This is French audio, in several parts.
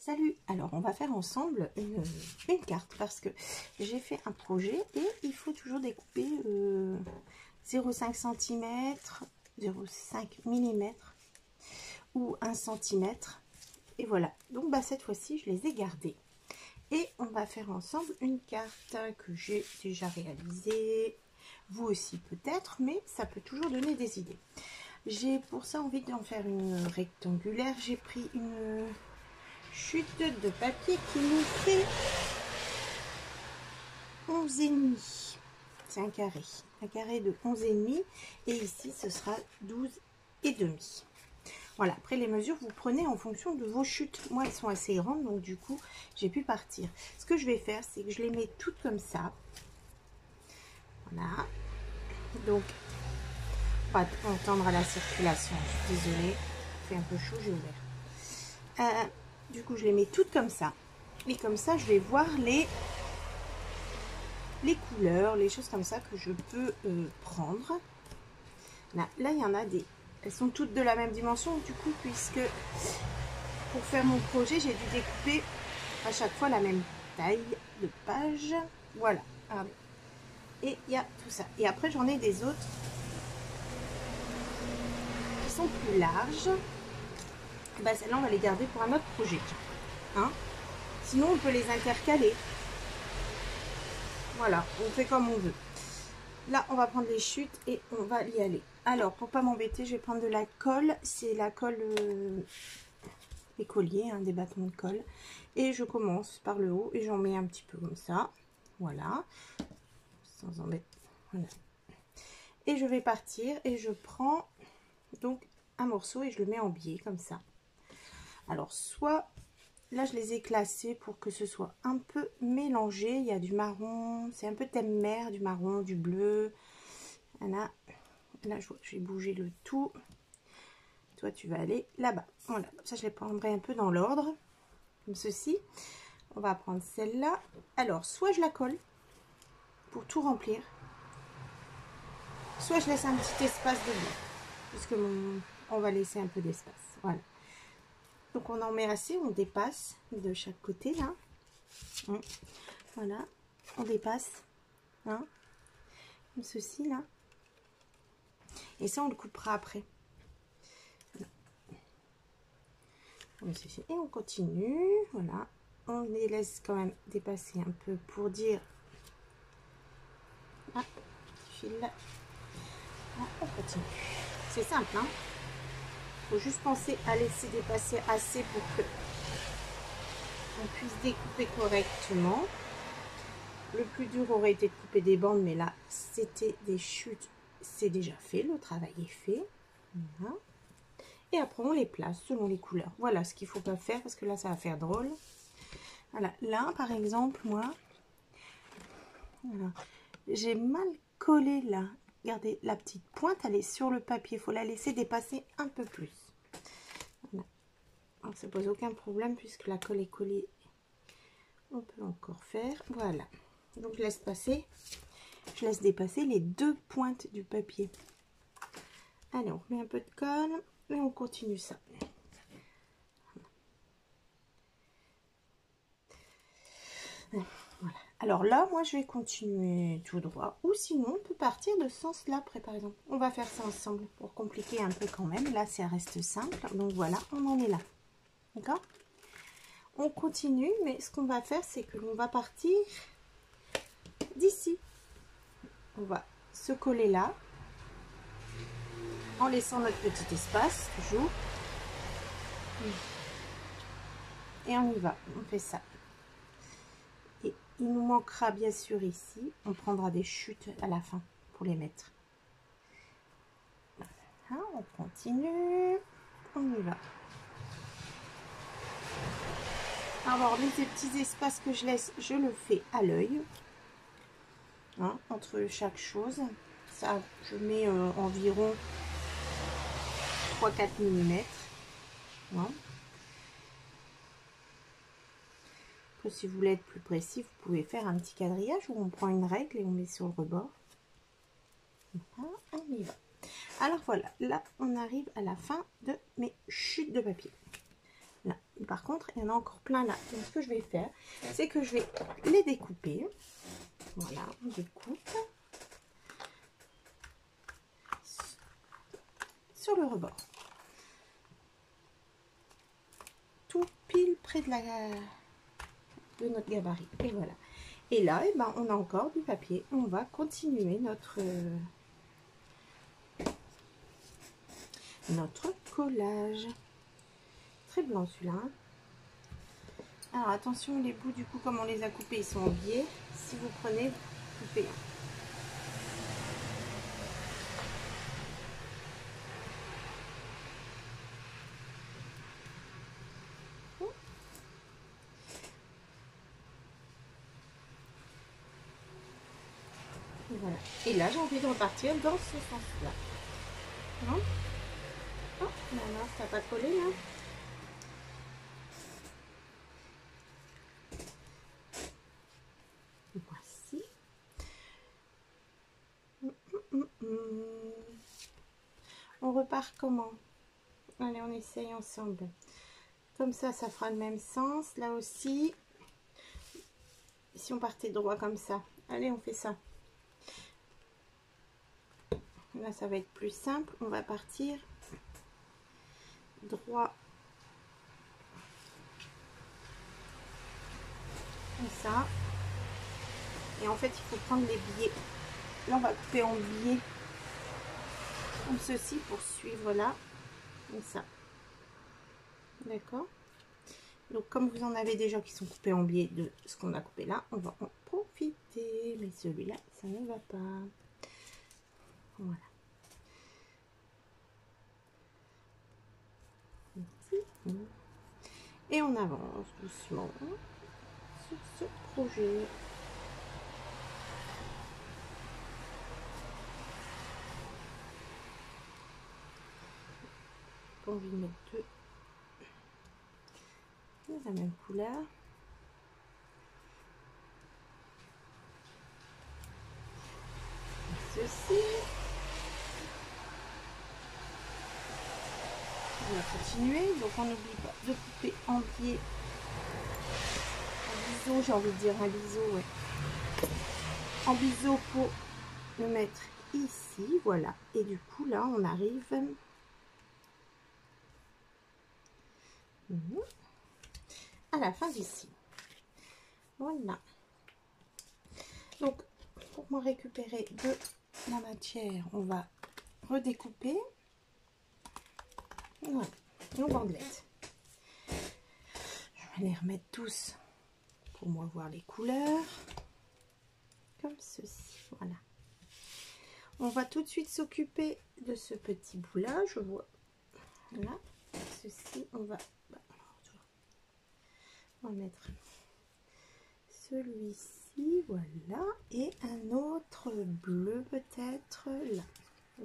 Salut! Alors on va faire ensemble une carte parce que j'ai fait un projet et il faut toujours découper 0,5 cm, 0,5 mm ou 1 cm. Et voilà, donc cette fois-ci je les ai gardés. Et on va faire ensemble une carte que j'ai déjà réalisée. Vous aussi peut-être, mais ça peut toujours donner des idées. J'ai pour ça envie d'en faire une rectangulaire. J'ai pris une chute de papier qui nous fait 11,5. C'est un carré de 11,5 et ici ce sera 12,5. Voilà, après les mesures vous prenez en fonction de vos chutes. Moi elles sont assez grandes donc du coup j'ai pu partir. Ce que je vais faire c'est que je les mets toutes comme ça. Voilà, donc pas entendre à la circulation, je suis désolée, il fait un peu chaud, j'ai ouvert. Du coup je les mets toutes comme ça et comme ça je vais voir les couleurs, les choses comme ça que je peux prendre. Là il y en a des, elles sont toutes de la même dimension du coup, puisque pour faire mon projet j'ai dû découper à chaque fois la même taille de page. Voilà, et il y a tout ça et après j'en ai des autres qui sont plus larges. Celles-là on va les garder pour un autre projet, hein. Sinon on peut les intercaler. Voilà, on fait comme on veut. Là on va prendre les chutes et on va y aller. Alors pour pas m'embêter je vais prendre de la colle. C'est la colle écolier, hein, des bâtons de colle. Et je commence par le haut et j'en mets un petit peu comme ça. Voilà, sans embêter. Voilà. Et je vais partir et je prends donc un morceau et je le mets en biais comme ça. Alors soit là je les ai classés pour que ce soit un peu mélangé. Il y a du marron, c'est un peu thème mer, du marron, du bleu. Voilà. Là je vais bouger le tout. Toi tu vas aller là-bas. Voilà, comme ça je les prendrai un peu dans l'ordre comme ceci. On va prendre celle-là. Alors soit je la colle pour tout remplir, soit je laisse un petit espace dedans puisque on va laisser un peu d'espace. Voilà, donc on en met assez, on dépasse de chaque côté là. Voilà, on dépasse, hein, comme ceci là, et ça on le coupera après. Voilà. Comme ceci. Et on continue. Voilà, on les laisse quand même dépasser un peu pour dire fil là. On continue. C'est simple, hein. Faut juste penser à laisser dépasser assez pour que on puisse découper correctement. Le plus dur aurait été de couper des bandes, mais là c'était des chutes, c'est déjà fait, le travail est fait. Voilà. Et après on les place selon les couleurs. Voilà ce qu'il faut pas faire parce que là ça va faire drôle. Voilà, là par exemple moi, voilà, j'ai mal collé là. Regardez, la petite pointe elle est sur le papier, il faut la laisser dépasser un peu plus. Voilà. Alors, ça pose aucun problème puisque la colle est collée, on peut encore faire. Voilà, donc je laisse dépasser les deux pointes du papier. Allez, on met un peu de colle et on continue ça. Voilà. Alors là, moi, je vais continuer tout droit. Ou sinon, on peut partir de ce sens-là, par exemple. On va faire ça ensemble pour compliquer un peu quand même. Là, ça reste simple. Donc voilà, on en est là. D'accord? On continue, mais ce qu'on va faire, c'est que l'on va partir d'ici. On va se coller là, en laissant notre petit espace, toujours. Et on y va, on fait ça. Et il nous manquera bien sûr ici, on prendra des chutes à la fin pour les mettre. Voilà, on continue, on y va. Alors les petits espaces que je laisse, je le fais à l'œil, hein, entre chaque chose. Ça, je mets environ 3-4 mm. Hein. Si vous voulez être plus précis, vous pouvez faire un petit quadrillage où on prend une règle et on met sur le rebord. Voilà, on y va. Alors voilà, là on arrive à la fin de mes chutes de papier. Là, Par contre, il y en a encore plein là. Donc, ce que je vais faire, c'est que je vais les découper. Voilà, on découpe sur le rebord. Tout pile près de notre gabarit. Et voilà. Et là, eh ben, on a encore du papier. On va continuer notre collage. Très blanc celui-là. Alors attention, les bouts du coup, comme on les a coupés, ils sont en biais. Si vous prenez, vous coupez. Voilà. Et là, j'ai envie de repartir dans ce sens-là. Non, oh, non, non, ça n'a pas collé là. Voici. On repart comment? Allez, on essaye ensemble. Comme ça fera le même sens. Là aussi. Si on partait droit comme ça. Allez, on fait ça. Là, ça va être plus simple. On va partir droit. Comme ça. Et en fait, il faut prendre les biais. Là, on va couper en biais. Comme ceci pour suivre là. Comme ça. D'accord? Donc, comme vous en avez déjà qui sont coupés en biais de ce qu'on a coupé là, on va en profiter. Mais celui-là, ça ne va pas. Voilà. Et on avance doucement sur ce projet. J'ai envie de mettre deux de la même couleur. Ceci. On va continuer. Donc on n'oublie pas de couper en biais. En biseau, j'ai envie de dire un biseau, ouais. En biseau pour le mettre ici, voilà. Et du coup là on arrive à la fin d'ici. Voilà. Donc pour moi récupérer de la matière, on va redécouper. Voilà, nos bandelettes. Je vais les remettre tous pour moi voir les couleurs. Comme ceci, voilà. On va tout de suite s'occuper de ce petit bout là, je vois. Là, ceci, on va mettre celui-ci, voilà, et un autre bleu peut-être là,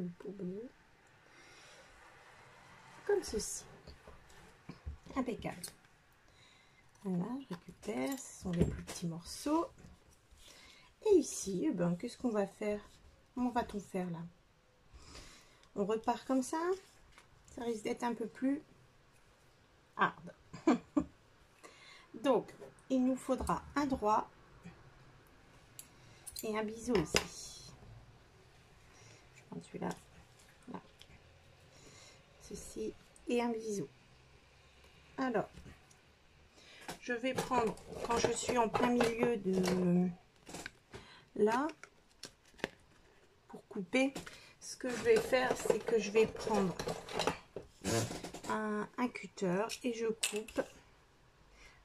un pot bleu, comme ceci. Impeccable. Voilà, je récupère, ce sont les plus petits morceaux. Et ici, eh ben, qu'est-ce qu'on va faire? Comment va-t-on faire là? On repart comme ça. Ça risque d'être un peu plus hard. Donc, il nous faudra un droit et un biseau aussi. Je prends celui-là, là. Ceci et un biseau. Alors, je vais prendre, quand je suis en plein milieu de là, pour couper, ce que je vais faire, c'est que je vais prendre un cutter et je coupe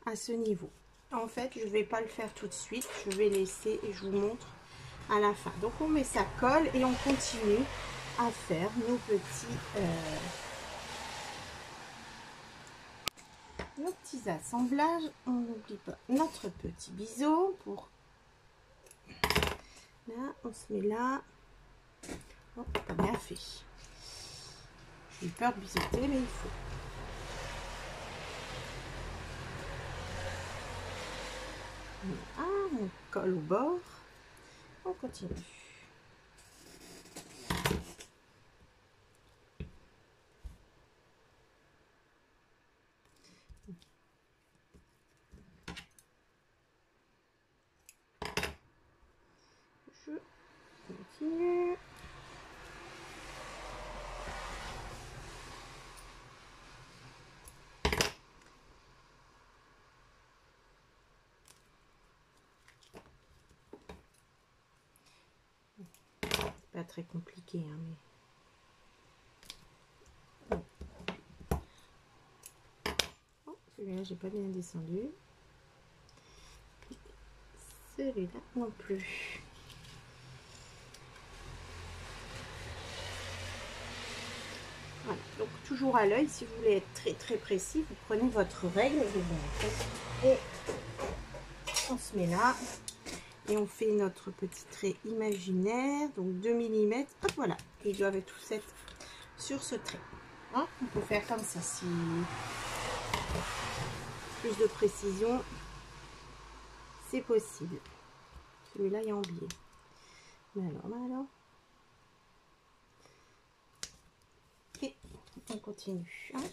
à ce niveau. En fait, je vais pas le faire tout de suite, je vais laisser et je vous montre à la fin. Donc on met ça colle et on continue à faire nos petits assemblages. On n'oublie pas notre petit biseau pour là, on se met là. Oh, pas bien fait. J'ai eu peur de biseauter, mais il faut. Ah, on colle au bord. On continue. Je continue. Pas très compliqué, hein, mais oh, celui-là j'ai pas bien descendu, celui-là non plus. Voilà, donc toujours à l'œil. Si vous voulez être très très précis, vous prenez votre règle et on se met là et on fait notre petit trait imaginaire, donc 2 mm. Hop, voilà, ils doivent tous être sur ce trait, hein. On peut faire comme ça si plus de précision c'est possible. Celui-là il y a oublié, mais alors et on continue, hein.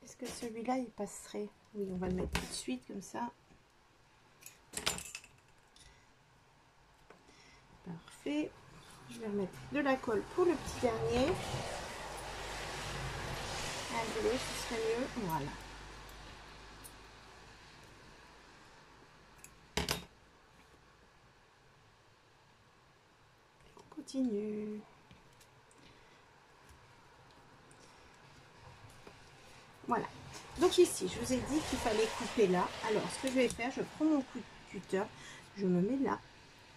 Est-ce que celui-là il passerait? Oui, on va le mettre tout de suite comme ça. Parfait. Je vais remettre de la colle pour le petit dernier. Un bleu, ce serait mieux. Voilà. On continue. Voilà. Donc ici, je vous ai dit qu'il fallait couper là. Alors, ce que je vais faire, je prends mon coup de cutter, je me mets là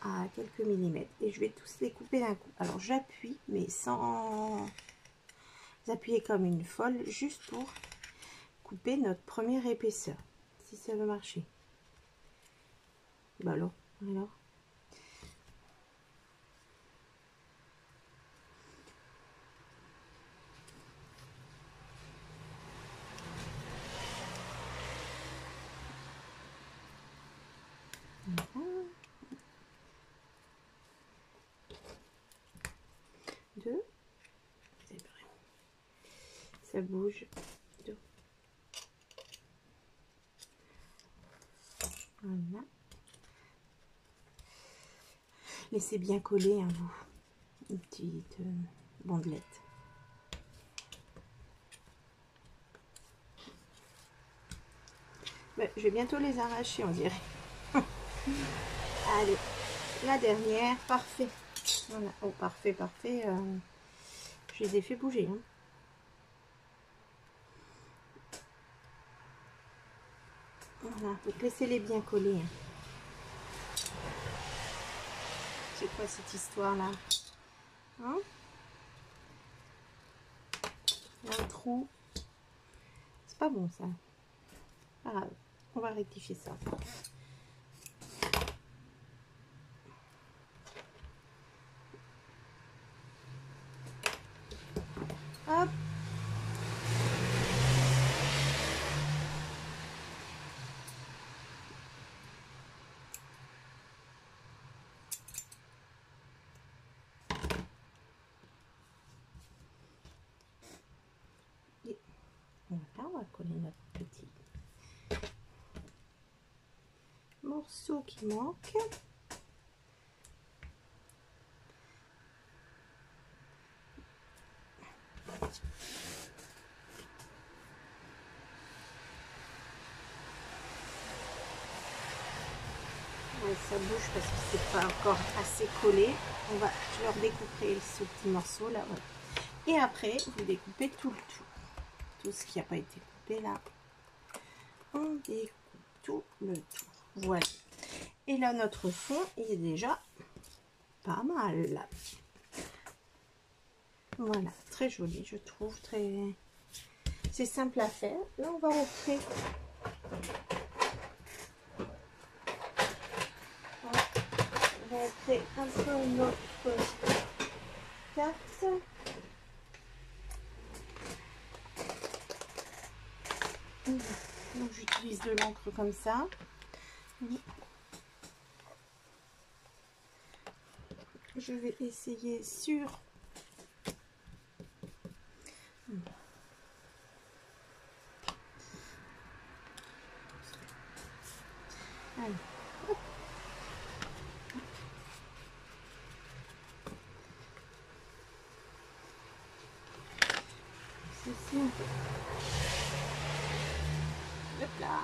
à quelques millimètres et je vais tous les couper d'un coup. Alors, j'appuie, mais sans appuyer comme une folle, juste pour couper notre première épaisseur. Si ça veut marcher. Bah alors. Deux. C'est vrai. Ça bouge. Deux. Voilà. Laissez bien coller, hein, vous. Une petite bandelette. Ben, je vais bientôt les arracher, on dirait. Allez, la dernière, parfait. Voilà. Oh, parfait, parfait. Je les ai fait bouger, hein. Voilà, donc laissez-les bien coller, hein. C'est quoi cette histoire-là, hein? Il y a un trou. C'est pas bon, ça. Pas grave. On va rectifier ça. Hop. Et voilà, on va coller notre petit morceau qui manque. Ouais, ça bouge parce que c'est pas encore assez collé. Je leur découperai ce petit morceau là. Voilà. Et après, vous découpez tout le tout. Tout ce qui n'a pas été coupé là. On découpe tout le tout. Voilà. Et là, notre fond il est déjà pas mal. Voilà, très joli, je trouve. Très... C'est simple à faire. Là, on va rentrer. On va rentrer un peu notre carte. Donc, j'utilise de l'encre comme ça. Je vais essayer sur Allez, hop. Ceci un peu. Hop là.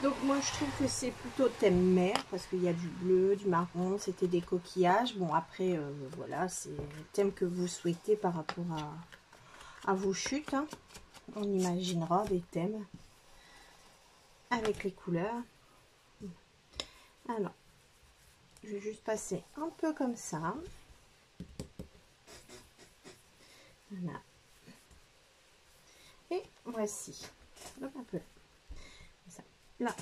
Donc moi je trouve que c'est plutôt thème mer parce qu'il y a du bleu, du marron, c'était des coquillages. Bon après voilà, c'est le thème que vous souhaitez par rapport à vos chutes. Hein. On imaginera des thèmes avec les couleurs. Alors, je vais juste passer un peu comme ça. Voilà. Et voici. Hop, un peu ça. Là.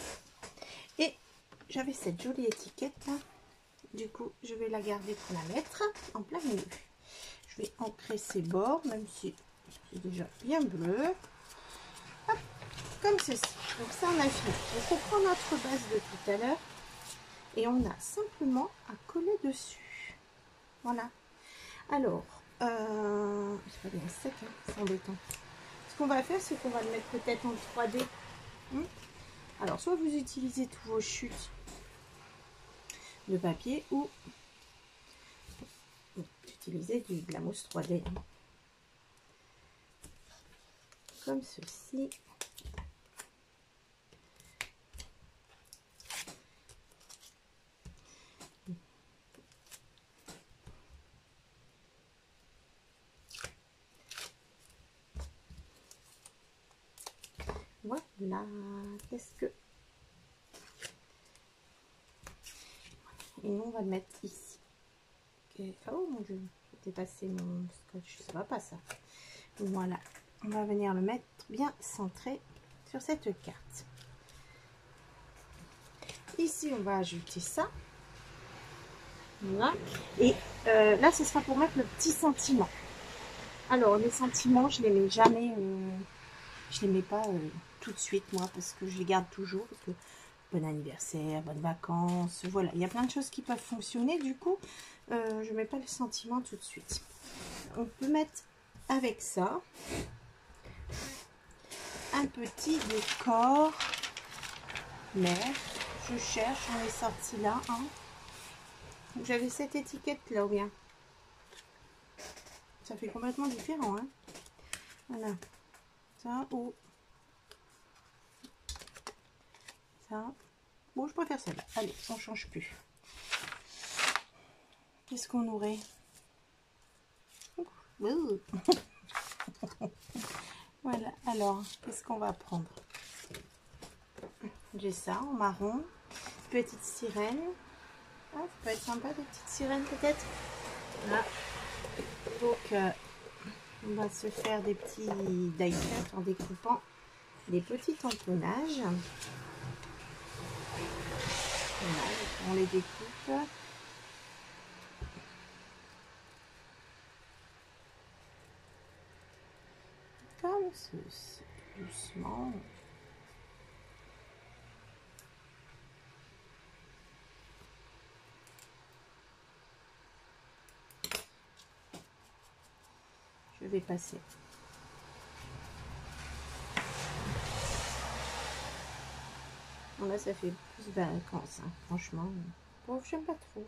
Et j'avais cette jolie étiquette là. Du coup, je vais la garder pour la mettre en plein milieu. Je vais ancrer ses bords, même si c'est déjà bien bleu. Hop, comme ceci. Donc ça, on a fini. Donc on prend notre base de tout à l'heure et on a simplement à coller dessus. Voilà. Alors, c'est pas bien sec, hein, c'est embêtant. Ce qu'on va faire, c'est qu'on va le mettre peut-être en 3D. Alors, soit vous utilisez tous vos chutes de papier ou vous utilisez de la mousse 3D. Hein. Comme ceci. Voilà. Qu'est-ce que... Et nous, on va le mettre ici. Okay. Oh mon dieu, j'ai dépassé mon scotch. Ça va pas ça. Voilà. On va venir le mettre bien centré sur cette carte. Ici, on va ajouter ça. Voilà. Et là, ce sera pour mettre le petit sentiment. Alors, les sentiments, je les mets jamais... je les mets pas tout de suite, moi, parce que je les garde toujours. Parce que bon anniversaire, bonnes vacances, voilà. Il y a plein de choses qui peuvent fonctionner. Du coup, je mets pas le sentiment tout de suite. On peut mettre avec ça un petit décor mer. Je cherche, on est sorti là. Hein. J'avais cette étiquette là, ou bien. Ça fait complètement différent. Hein. Voilà. Ça ou ça. Bon, je préfère celle-là. Allez, on change plus. Qu'est-ce qu'on aurait? Voilà, alors, qu'est-ce qu'on va prendre? J'ai ça en marron. Petite sirène. Ah, ça peut être sympa, des petites sirènes peut-être. Voilà. Donc, on va se faire des petits die cut en découpant des petits tamponnages. Voilà, on les découpe. Comme ceci, doucement. Je vais passer. Bon, là, ça fait plus vacances, hein, franchement. Bon, j'aime pas trop.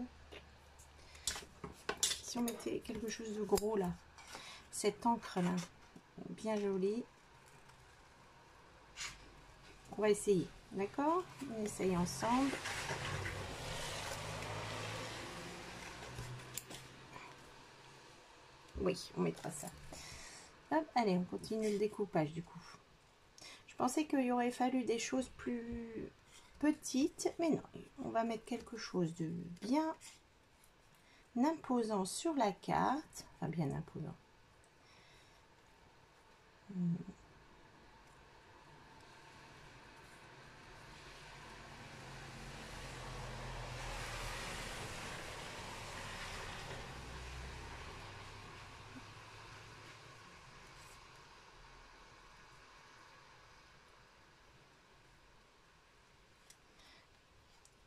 Si on mettait quelque chose de gros, là, cette encre, là, bien jolie. On va essayer, d'accord? On essaye ensemble. Oui, on mettra ça. Hop, allez, on continue le découpage du coup. Je pensais qu'il aurait fallu des choses plus petites, mais non, on va mettre quelque chose de bien imposant sur la carte. Enfin, bien imposant.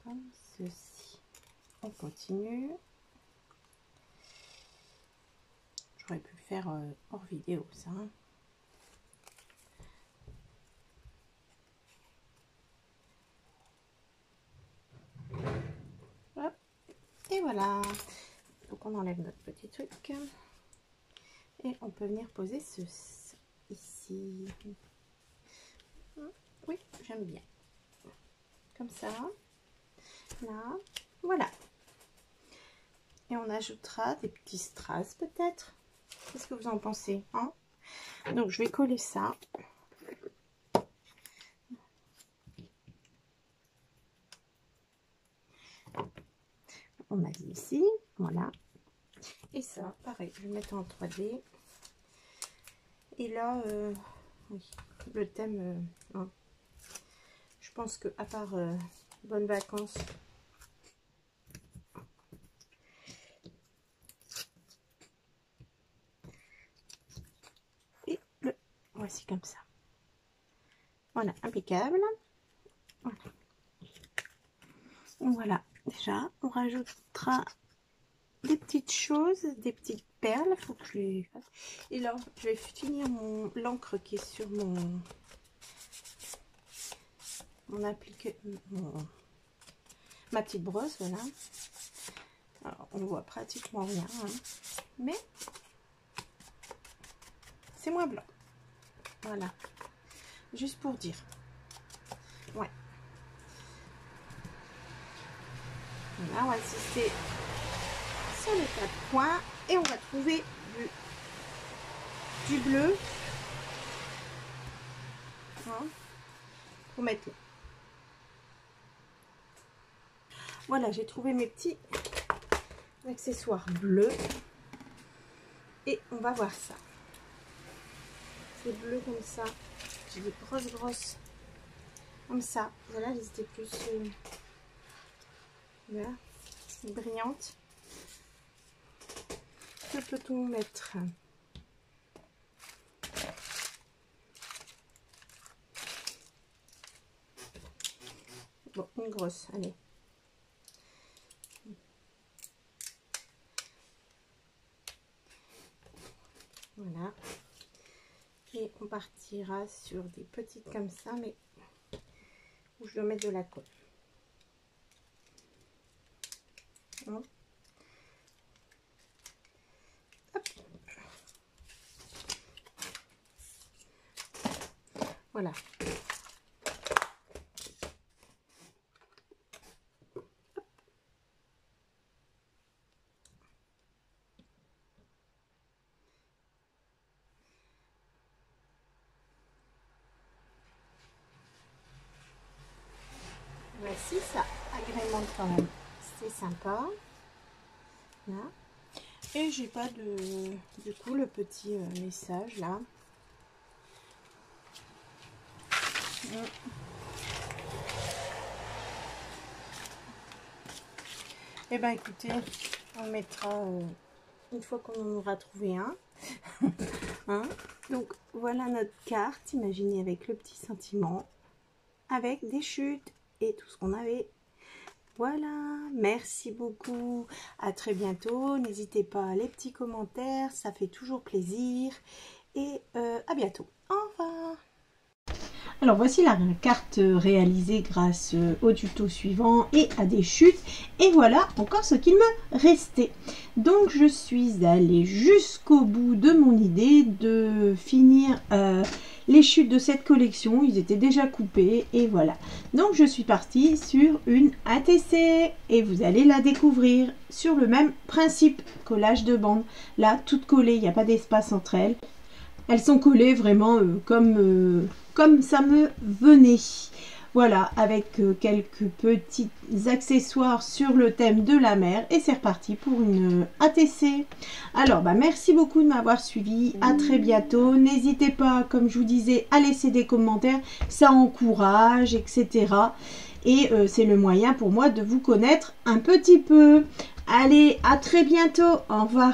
Comme ceci. On continue. J'aurais pu le faire hors vidéo, ça. Hein. Hop. Et voilà. Donc on enlève notre petit truc. Et on peut venir poser ce ici. Oui, j'aime bien. Comme ça. Là. Voilà. Et on ajoutera des petits strass peut-être. Qu'est-ce que vous en pensez, hein? Donc je vais coller ça. On a dit ici, voilà. Et ça, pareil, je vais mettre en 3D. Et là, oui, le thème, hein. Je pense que à part bonnes vacances, et le voici comme ça. Voilà, impeccable. Voilà. Voilà, déjà, on rajoutera des petites choses, des petites perles. Faut que je les fasse. Et là, je vais finir l'encre qui est sur ma petite brosse, voilà. Alors, on voit pratiquement rien, hein, mais c'est moins blanc. Voilà, juste pour dire. Ouais. Voilà, on va insister sur les 4 points et on va trouver du bleu, hein, pour mettre. Voilà, j'ai trouvé mes petits accessoires bleus et on va voir ça. C'est bleu comme ça. J'ai des grosses comme ça. Voilà, elles étaient plus voilà, brillantes. Que peut-on mettre? Bon, une grosse, allez. Voilà. Et on partira sur des petites comme ça, mais où je dois mettre de la colle. Hein? Hop. Voilà. Voici, ça agrémente quand même. C'est sympa. Là. Et j'ai pas du coup le petit message là. Et ben écoutez, on le mettra une fois qu'on en aura trouvé un. Hein? Donc voilà notre carte, imaginez avec le petit sentiment, avec des chutes et tout ce qu'on avait. Voilà, merci beaucoup, à très bientôt, n'hésitez pas les petits commentaires, ça fait toujours plaisir et à bientôt, au revoir. Alors voici la carte réalisée grâce au tuto suivant et à des chutes. Et voilà encore ce qu'il me restait. Donc je suis allée jusqu'au bout de mon idée de finir les chutes de cette collection. Ils étaient déjà coupés et voilà. Donc je suis partie sur une ATC et vous allez la découvrir sur le même principe. Collage de bandes. Là, toutes collées, il n'y a pas d'espace entre elles. Elles sont collées vraiment comme ça me venait. Voilà, avec quelques petits accessoires sur le thème de la mer. Et c'est reparti pour une ATC. Alors, merci beaucoup de m'avoir suivi. À très bientôt. N'hésitez pas, comme je vous disais, à laisser des commentaires. Ça encourage, etc. Et c'est le moyen pour moi de vous connaître un petit peu. Allez, à très bientôt. Au revoir.